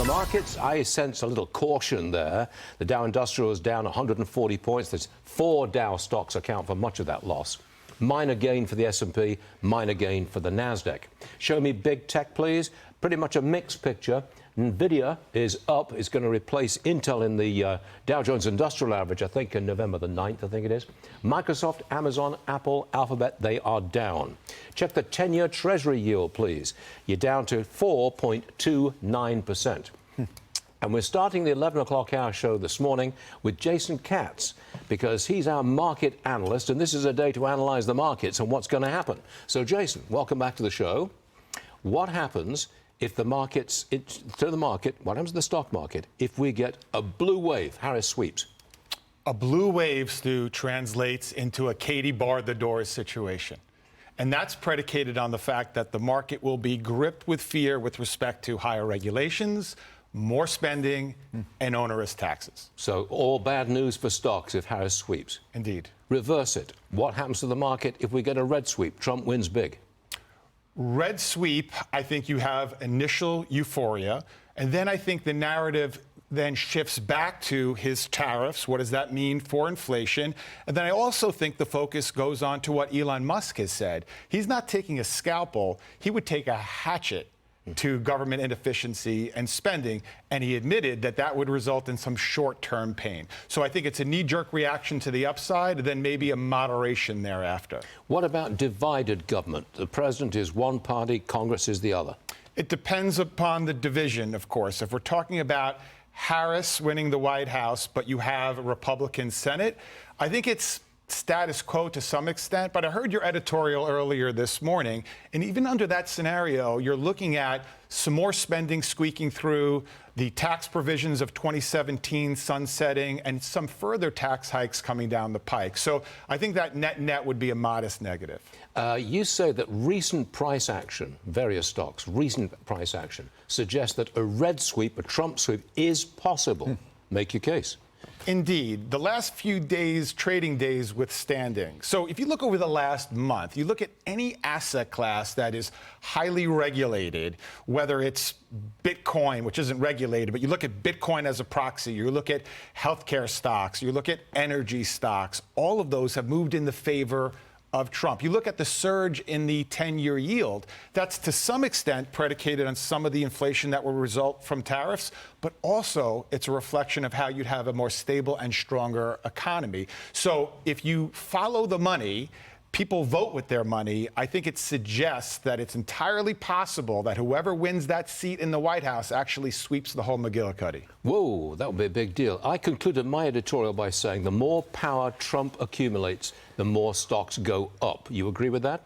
markets, I sense a little caution there. The Dow Industrial is down 140 points. There's 4 Dow stocks account for much of that loss. Minor gain for the S&P, minor gain for the Nasdaq. Show me big tech, please. Pretty much a mixed picture. Nvidia is up. It's going to replace Intel in the Dow Jones Industrial Average, I think, on November the 9th, I think it is. Microsoft, Amazon, Apple, Alphabet, they are down. Check the 10-year Treasury yield, please. You're down to 4.29%. And we're starting the 11 o'clock hour show this morning with Jason Katz, because he's our market analyst, and this is a day to analyze the markets and what's going to happen. So, Jason, welcome back to the show. What happens if the markets, what happens to the stock market if we get a blue wave, Harris sweeps? A blue wave, Stu, translates into a Katie bar the doors situation. And that's predicated on the fact that the market will be gripped with fear with respect to higher regulations, more spending, and onerous taxes. So all bad news for stocks if Harris sweeps. Indeed. Reverse it. What happens to the market if we get a red sweep? Trump wins big. Red sweep, I think you have initial euphoria, and then I think the narrative then shifts back to his tariffs. What does that mean for inflation? And then I also think the focus goes on to what Elon Musk has said. He's not taking a scalpel. He would take a hatchet to government inefficiency and spending, and he admitted that that would result in some short-term pain. So I think it's a knee-jerk reaction to the upside, and then maybe a moderation thereafter. What about divided government? The president is one party, Congress is the other. It depends upon the division, of course. If we're talking about Harris winning the White House, but you have a Republican Senate, I think it's status quo to some extent, but I heard your editorial earlier this morning, and even under that scenario, you're looking at some more spending squeaking through, the tax provisions of 2017 sunsetting, and some further tax hikes coming down the pike. So I think that net would be a modest negative. You say that recent price action, various stocks, recent price action, suggests that a red sweep, a Trump sweep, is possible. Make your case. Indeed. The last few days, trading days withstanding. So if you look over the last month, you look at any asset class that is highly regulated, whether it's Bitcoin, which isn't regulated, but you look at Bitcoin as a proxy, you look at healthcare stocks, you look at energy stocks, all of those have moved in the favor of Trump. You look at the surge in the 10-year yield, that's to some extent predicated on some of the inflation that will result from tariffs, but also it's a reflection of how you'd have a more stable and stronger economy. So if you follow the money, people vote with their money, I think it suggests that it's entirely possible that whoever wins that seat in the White House actually sweeps the whole McGillicuddy. Whoa, that would be a big deal. I concluded my editorial by saying the more power Trump accumulates, the more stocks go up. You agree with that?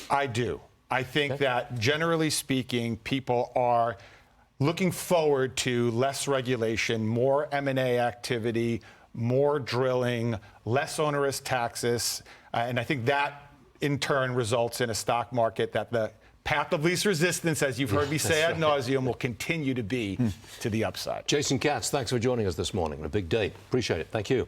I do. I think that, generally speaking, people are looking forward to less regulation, more M&A activity, more drilling, less onerous taxes, and I think that, in turn, results in a stock market that the path of least resistance, as you've heard me say ad nauseum, will continue to be to the upside. Jason Katz, thanks for joining us this morning. A big day. Appreciate it. Thank you.